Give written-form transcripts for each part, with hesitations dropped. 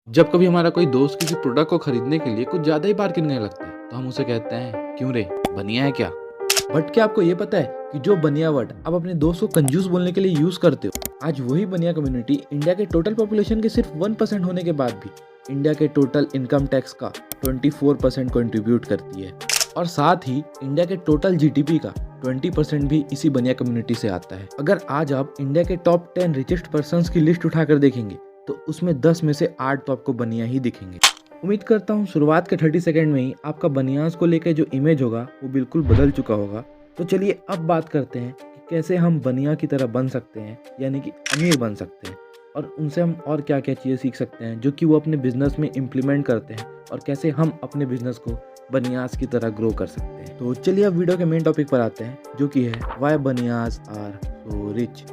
जब कभी हमारा कोई दोस्त किसी प्रोडक्ट को खरीदने के लिए कुछ ज़्यादा ही बार्गेन करने लगता है तो हम उसे कहते हैं, क्यों रे, बनिया है क्या? बट क्या आपको ये पता है कि जो बनिया वर्ड आप अपने दोस्त को कंजूस बोलने के लिए यूज करते हो, आज वही बनिया कम्युनिटी इंडिया के टोटल पॉपुलेशन के सिर्फ 1% होने के बाद भी इंडिया के टोटल इनकम टैक्स का 24% कंट्रीब्यूट करती है। और साथ ही इंडिया के टोटल जीडीपी का 20% भी इसी बनिया कम्युनिटी से आता है। अगर आज आप इंडिया के टॉप 10 रिचेस्ट पर्संस की लिस्ट उठाकर देखेंगे तो उसमें 10 में से 8 तो आपको बनिया ही दिखेंगे। उम्मीद करता हूँ शुरुआत के 30 सेकंड में ही आपका बनियास को लेकर जो इमेज होगा वो बिल्कुल बदल चुका होगा। तो चलिए अब बात करते हैं कि कैसे हम बनिया की तरह बन सकते हैं, यानी कि अमीर बन सकते हैं, और उनसे हम और क्या क्या चीज़ें सीख सकते हैं जो कि वो अपने बिजनेस में इम्प्लीमेंट करते हैं, और कैसे हम अपने बिजनेस को बनियास की तरह ग्रो कर सकते हैं। तो चलिए अब वीडियो के मेन टॉपिक पर आते हैं, जो कि है why Banias are so rich.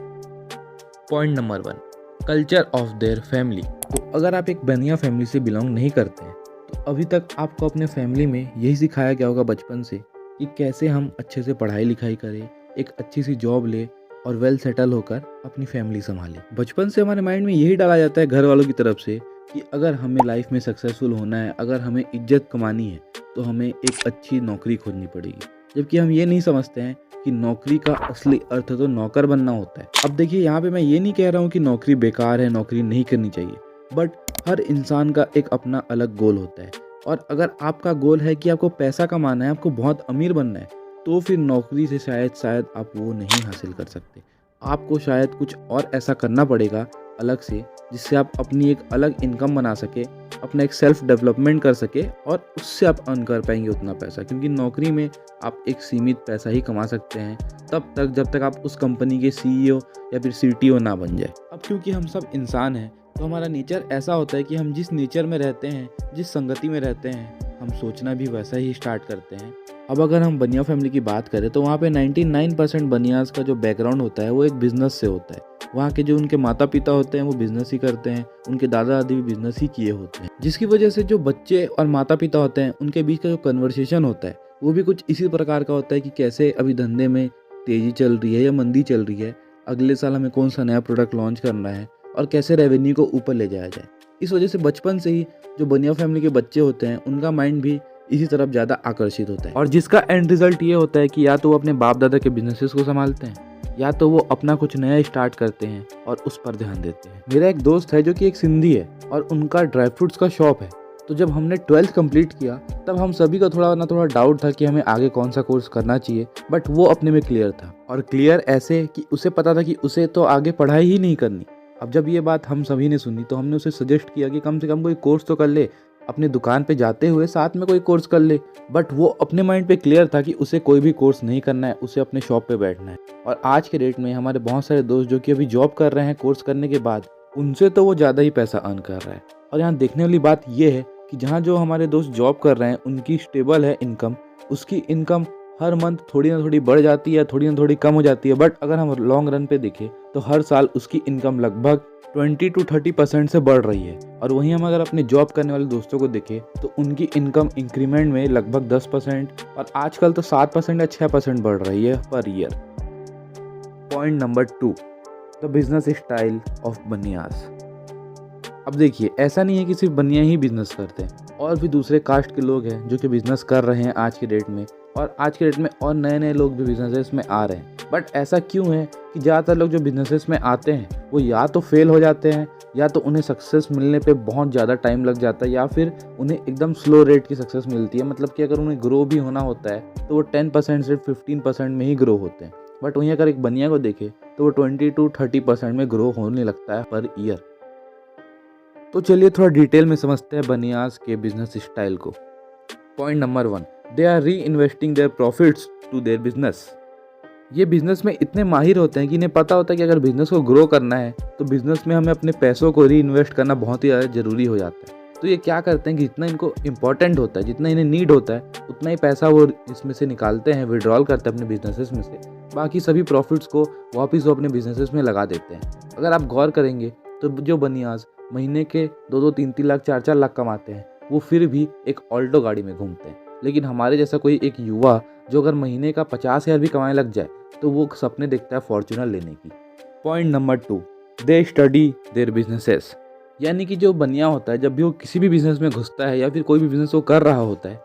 Point number 1, culture of their family. तो अगर आप एक बनिया फैमिली से बिलोंग नहीं करते हैं तो अभी तक आपको अपने फैमिली में यही सिखाया गया होगा बचपन से कि कैसे हम अच्छे से पढ़ाई लिखाई करें, एक अच्छी सी जॉब ले और वेल सेटल होकर अपनी फैमिली संभालें। बचपन से हमारे माइंड में यही डाला जाता है घर वालों की तरफ से कि अगर हमें लाइफ में सक्सेसफुल होना है, अगर हमें इज्जत कमानी है तो हमें एक अच्छी नौकरी खोजनी पड़ेगी। जबकि हम ये नहीं समझते हैं कि नौकरी का असली अर्थ तो नौकर बनना होता है। अब देखिए, यहाँ पे मैं ये नहीं कह रहा हूँ कि नौकरी बेकार है, नौकरी नहीं करनी चाहिए, बट हर इंसान का एक अपना अलग गोल होता है। और अगर आपका गोल है कि आपको पैसा कमाना है, आपको बहुत अमीर बनना है, तो फिर नौकरी से शायद आप वो नहीं हासिल कर सकते। आपको शायद कुछ और ऐसा करना पड़ेगा अलग से, जिससे आप अपनी एक अलग इनकम बना सके, अपना एक सेल्फ डेवलपमेंट कर सके, और उससे आप अर्न कर पाएंगे उतना पैसा। क्योंकि नौकरी में आप एक सीमित पैसा ही कमा सकते हैं तब तक जब तक आप उस कंपनी के सीईओ या फिर सीटीओ ना बन जाए। अब क्योंकि हम सब इंसान हैं तो हमारा नेचर ऐसा होता है कि हम जिस नेचर में रहते हैं, जिस संगति में रहते हैं, हम सोचना भी वैसा ही स्टार्ट करते हैं। अब अगर हम बनिया फैमिली की बात करें तो वहाँ पे 99% बनियास का जो बैकग्राउंड होता है वो एक बिजनेस से होता है। वहाँ के जो उनके माता पिता होते हैं वो बिजनेस ही करते हैं, उनके दादा दादी भी बिजनेस ही किए होते हैं, जिसकी वजह से जो बच्चे और माता पिता होते हैं उनके बीच का जो कन्वर्सेशन होता है वो भी कुछ इसी प्रकार का होता है कि कैसे अभी धंधे में तेजी चल रही है या मंदी चल रही है, अगले साल हमें कौन सा नया प्रोडक्ट लॉन्च करना है, और कैसे रेवेन्यू को ऊपर ले जाया जाए। इस वजह से बचपन से ही जो बनिया फैमिली के बच्चे होते हैं उनका माइंड भी इसी तरफ ज़्यादा आकर्षित होता है, और जिसका एंड रिजल्ट ये होता है कि या तो वो अपने बाप दादा के बिजनेसेस को संभालते हैं, या तो वो अपना कुछ नया स्टार्ट करते हैं और उस पर ध्यान देते हैं। मेरा एक दोस्त है जो कि एक सिंधी है और उनका ड्राई फ्रूट्स का शॉप है। तो जब हमने 12th कंप्लीट किया तब हम सभी का थोड़ा डाउट था कि हमें आगे कौन सा कोर्स करना चाहिए, बट वो अपने में क्लियर था, और क्लियर ऐसे कि उसे पता था कि उसे तो आगे पढ़ाई ही नहीं करनी। अब जब ये बात हम सभी ने सुनी तो हमने उसे सजेस्ट किया कि कम से कम कोई कोर्स तो कर ले, अपनी दुकान पे जाते हुए साथ में कोई कोर्स कर ले। बट वो अपने माइंड पे क्लियर था कि उसे कोई भी कोर्स नहीं करना है, उसे अपने शॉप पे बैठना है। और आज के डेट में हमारे बहुत सारे दोस्त जो कि अभी जॉब कर रहे हैं कोर्स करने के बाद, उनसे तो वो ज़्यादा ही पैसा अर्न कर रहा है। और यहाँ देखने वाली बात ये है कि जहाँ जो हमारे दोस्त जॉब कर रहे हैं उनकी स्टेबल है इनकम, उसकी इनकम हर मंथ थोड़ी ना थोड़ी बढ़ जाती है, थोड़ी ना थोड़ी कम हो जाती है, बट अगर हम लॉन्ग रन पे देखें तो हर साल उसकी इनकम लगभग 20 to 30% से बढ़ रही है। और वहीं हम अगर अपने जॉब करने वाले दोस्तों को देखें तो उनकी इनकम इंक्रीमेंट में लगभग 10% और आजकल तो 7% या 6% बढ़ रही है पर year. Point number 2, the business style of Banias. अब देखिए, ऐसा नहीं है कि सिर्फ बनिया ही बिजनेस करते हैं, और भी दूसरे कास्ट के लोग हैं जो कि बिजनेस कर रहे हैं आज के डेट में, और आज के डेट में और नए नए लोग भी बिजनेसेस में आ रहे हैं। बट ऐसा क्यों है कि ज़्यादातर लोग जो बिजनेसेस में आते हैं वो या तो फेल हो जाते हैं, या तो उन्हें सक्सेस मिलने पे बहुत ज़्यादा टाइम लग जाता है, या फिर उन्हें एकदम स्लो रेट की सक्सेस मिलती है। मतलब कि अगर उन्हें ग्रो भी होना होता है तो वो 10% से 15% में ही ग्रो होते हैं। बट वहीं अगर एक बनिया को देखें तो वो 20 to 30% में ग्रो होने लगता है पर ईयर। तो चलिए थोड़ा डिटेल में समझते हैं बनियास के बिजनेस स्टाइल को। Point number 1, they are reinvesting their profits to their business. ये बिजनेस में इतने माहिर होते हैं कि इन्हें पता होता है कि अगर बिजनेस को ग्रो करना है तो बिजनेस में हमें अपने पैसों को री इन्वेस्ट करना बहुत ही ज़्यादा ज़रूरी हो जाता है। तो ये क्या करते हैं कि जितना इनको इंपॉर्टेंट होता है, जितना इन्हें नीड होता है, उतना ही पैसा वो इसमें से निकालते हैं, विड्रॉल करते हैं अपने बिजनेसेस में से। बाकी सभी प्रॉफिट्स को वापस वो अपने बिजनेसेस में लगा देते हैं। अगर आप गौर करेंगे तो जो बनियाज महीने के 2-2, 3-3 लाख, 4-4 लाख कमाते हैं वो फिर भी एक ऑल्टो गाड़ी में घूमते हैं। लेकिन हमारे जैसा कोई एक युवा जो अगर महीने का 50,000 भी कमाने लग जाए तो वो सपने देखता है फॉर्च्यूनर लेने की। Point number 2, they study their businesses. यानी कि जो बनिया होता है जब भी वो किसी भी बिज़नेस में घुसता है या फिर कोई भी बिज़नेस वो कर रहा होता है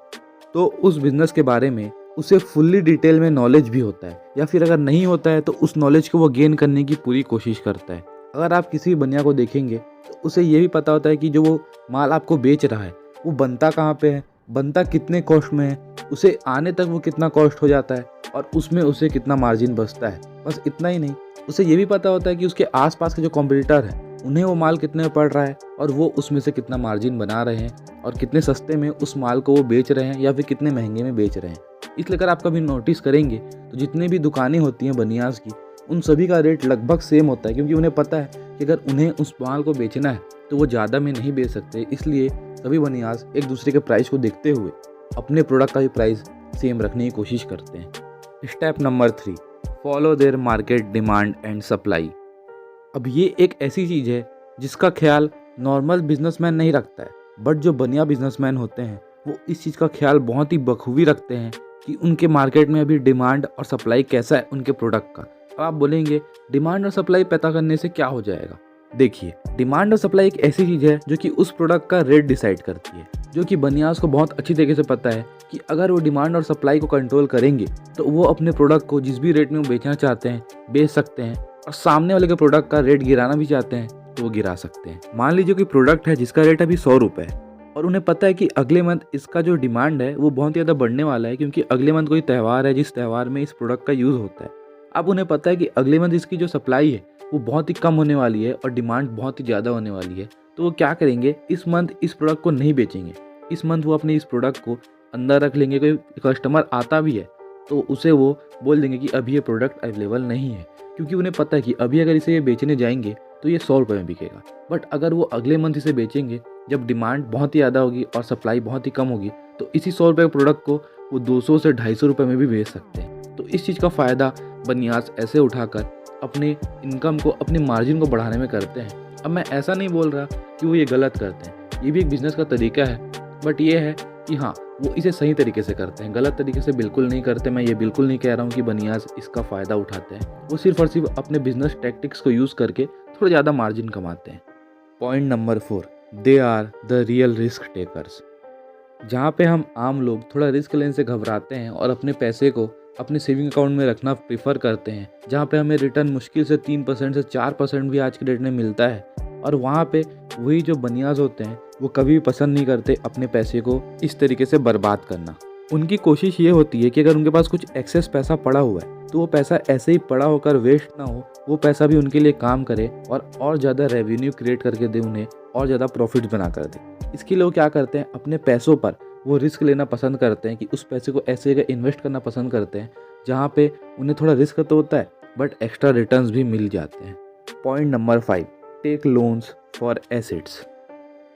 तो उस बिज़नेस के बारे में उसे फुल्ली डिटेल में नॉलेज भी होता है, या फिर अगर नहीं होता है तो उस नॉलेज को वो गेन करने की पूरी कोशिश करता है। अगर आप किसी भी बनिया को देखेंगे तो उसे ये भी पता होता है कि जो वो माल आपको बेच रहा है वो बनता कहाँ पे है, बनता कितने कॉस्ट में है, उसे आने तक वो कितना कॉस्ट हो जाता है और उसमें उसे कितना मार्जिन बचता है। बस इतना ही नहीं, उसे ये भी पता होता है कि उसके आसपास के जो कॉम्पिटिटर हैं उन्हें वो माल कितने में पड़ रहा है और वो उसमें से कितना मार्जिन बना रहे हैं और कितने सस्ते में उस माल को वो बेच रहे हैं या फिर कितने महंगे में बेच रहे हैं। इसलिए अगर आप कभी नोटिस करेंगे तो जितने भी दुकानें होती हैं बनियास की, उन सभी का रेट लगभग सेम होता है, क्योंकि उन्हें पता है कि अगर उन्हें उस माल को बेचना है तो वो ज़्यादा में नहीं बेच सकते। इसलिए सभी बनियास एक दूसरे के प्राइस को देखते हुए अपने प्रोडक्ट का भी प्राइस सेम रखने की कोशिश करते हैं। Step number 3, follow their market demand and supply. अब ये एक ऐसी चीज़ है जिसका ख्याल नॉर्मल बिजनेसमैन नहीं रखता है, बट जो बनिया बिजनेसमैन होते हैं वो इस चीज़ का ख्याल बहुत ही बखूबी रखते हैं कि उनके मार्केट में अभी डिमांड और सप्लाई कैसा है उनके प्रोडक्ट का। अब आप बोलेंगे डिमांड और सप्लाई पता करने से क्या हो जाएगा। देखिए, डिमांड और सप्लाई एक ऐसी चीज़ है जो कि उस प्रोडक्ट का रेट डिसाइड करती है, जो कि बनियास को बहुत अच्छी तरीके से पता है कि अगर वो डिमांड और सप्लाई को कंट्रोल करेंगे तो वो अपने प्रोडक्ट को जिस भी रेट में वो बेचना चाहते हैं बेच सकते हैं, और सामने वाले के प्रोडक्ट का रेट गिराना भी चाहते हैं तो वो गिरा सकते हैं। मान लीजिए कोई प्रोडक्ट है जिसका रेट अभी 100 रुपये है और उन्हें पता है कि अगले मंथ इसका जो डिमांड है वो बहुत ही ज़्यादा बढ़ने वाला है, क्योंकि अगले मंथ कोई त्यौहार है जिस त्यौहार में इस प्रोडक्ट का यूज़ होता है। अब उन्हें पता है कि अगले मंथ इसकी जो सप्लाई है वो बहुत ही कम होने वाली है और डिमांड बहुत ही ज़्यादा होने वाली है, तो वो क्या करेंगे, इस मंथ इस प्रोडक्ट को नहीं बेचेंगे। इस मंथ वो अपने इस प्रोडक्ट को अंदर रख लेंगे। कोई कस्टमर आता भी है तो उसे वो बोल देंगे कि अभी ये प्रोडक्ट अवेलेबल नहीं है, क्योंकि उन्हें पता है कि अभी अगर इसे ये बेचने जाएंगे तो ये 100 रुपये में बिकेगा। बट अगर वो अगले मंथ इसे बेचेंगे जब डिमांड बहुत ही ज़्यादा होगी और सप्लाई बहुत ही कम होगी, तो इसी 100 रुपये के प्रोडक्ट को वो 200 से 250 रुपये में भी बेच सकते हैं। तो इस चीज़ का फ़ायदा बनियास ऐसे उठाकर अपने इनकम को, अपने मार्जिन को बढ़ाने में करते हैं। अब मैं ऐसा नहीं बोल रहा कि वो ये गलत करते हैं, ये भी एक बिज़नेस का तरीका है, बट ये है कि हाँ, वो इसे सही तरीके से करते हैं, गलत तरीके से बिल्कुल नहीं करते। मैं ये बिल्कुल नहीं कह रहा हूँ कि बनियास इसका फ़ायदा उठाते हैं, वो सिर्फ और सिर्फ अपने बिजनेस टैक्टिक्स को यूज़ करके थोड़ा ज़्यादा मार्जिन कमाते हैं। Point number 4, they are the real risk takers. जहाँ पे हम आम लोग थोड़ा रिस्क लेने से घबराते हैं और अपने पैसे को अपने सेविंग अकाउंट में रखना प्रीफर करते हैं, जहाँ पे हमें रिटर्न मुश्किल से 3% से 4% भी आज के डेट में मिलता है, और वहाँ पे वही जो बनियाज होते हैं वो कभी भी पसंद नहीं करते अपने पैसे को इस तरीके से बर्बाद करना। उनकी कोशिश ये होती है कि अगर उनके पास कुछ एक्सेस पैसा पड़ा हुआ है तो वो पैसा ऐसे ही पड़ा होकर वेस्ट ना हो, वो पैसा भी उनके लिए काम करे और ज़्यादा रेवेन्यू क्रिएट करके दे, उन्हें और ज़्यादा प्रॉफिट बना कर दे। इसके लिए वो क्या करते हैं, अपने पैसों पर वो रिस्क लेना पसंद करते हैं कि उस पैसे को ऐसे जगह इन्वेस्ट करना पसंद करते हैं जहाँ पे उन्हें थोड़ा रिस्क तो होता है बट एक्स्ट्रा रिटर्न्स भी मिल जाते हैं। Point number 5, take loans for assets.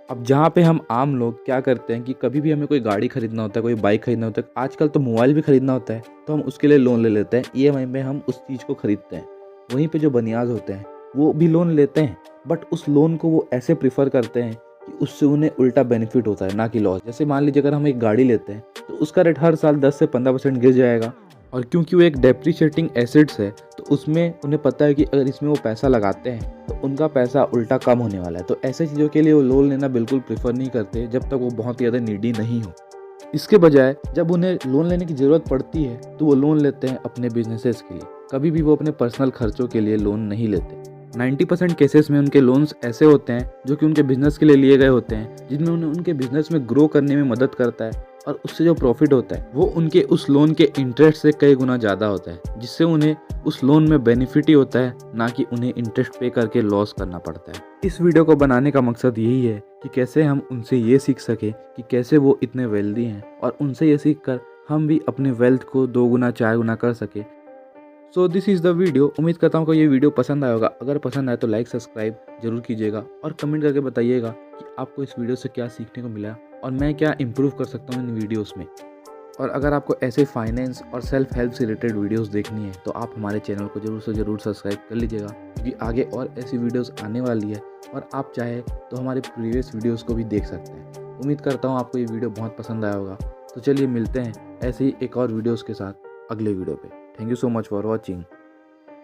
अब जहाँ पे हम आम लोग क्या करते हैं कि कभी भी हमें कोई गाड़ी खरीदना होता है, कोई बाइक खरीदना होता है, आजकल तो मोबाइल भी खरीदना होता है, तो हम उसके लिए लोन ले लेते हैं, ईएमआई में हम उस चीज़ को खरीदते हैं। वहीं पे जो बनियाज होते हैं वो भी लोन लेते हैं, बट उस लोन को वो ऐसे प्रीफर करते हैं कि उससे उन्हें उल्टा बेनिफिट होता है, ना कि लॉस। जैसे मान लीजिए अगर हम एक गाड़ी लेते हैं तो उसका रेट हर साल 10 से 15% गिर जाएगा, और क्योंकि वो एक डेप्रिशिएटिंग एसेट्स है तो उसमें उन्हें पता है कि अगर इसमें वो पैसा लगाते हैं तो उनका पैसा उल्टा कम होने वाला है। तो ऐसे चीज़ों के लिए वो लोन लेना बिल्कुल प्रेफर नहीं करते जब तक वो बहुत ज़्यादा नीडी नहीं हो। इसके बजाय जब उन्हें लोन लेने की ज़रूरत पड़ती है तो वो लोन लेते हैं अपने बिजनेसेस के लिए, कभी भी वो अपने पर्सनल खर्चों के लिए लोन नहीं लेते। 90% केसेस में उनके लोन्स ऐसे होते हैं जो कि उनके बिजनेस के लिए लिए गए होते हैं, जिनमें उन्हें उनके बिजनेस में ग्रो करने में मदद करता है, और उससे जो प्रॉफिट होता है वो उनके उस लोन के इंटरेस्ट से कई गुना ज़्यादा होता है, जिससे उन्हें उस लोन में बेनिफिट ही होता है, ना कि उन्हें इंटरेस्ट पे करके लॉस करना पड़ता है। इस वीडियो को बनाने का मकसद यही है कि कैसे हम उनसे ये सीख सके कि कैसे वो इतने वेल्दी हैं, और उनसे ये सीख कर हम भी अपने वेल्थ को 2 गुना 4 गुना कर सके। So this is the video. उम्मीद करता हूँ कि ये वीडियो पसंद आया होगा। अगर पसंद आए तो लाइक सब्सक्राइब जरूर कीजिएगा और कमेंट करके बताइएगा कि आपको इस वीडियो से क्या सीखने को मिला और मैं क्या इम्प्रूव कर सकता हूँ इन वीडियोस में। और अगर आपको ऐसे फाइनेंस और सेल्फ हेल्प से रिलेटेड वीडियोस देखनी है तो आप हमारे चैनल को जरूर से जरूर सब्सक्राइब कर लीजिएगा, क्योंकि आगे और ऐसी वीडियोस आने वाली है, और आप चाहे तो हमारे प्रीवियस वीडियोस को भी देख सकते हैं। उम्मीद करता हूँ आपको ये वीडियो बहुत पसंद आया होगा। तो चलिए मिलते हैं ऐसे ही एक और वीडियोज़ के साथ अगले वीडियो पे। Thank you so much for watching.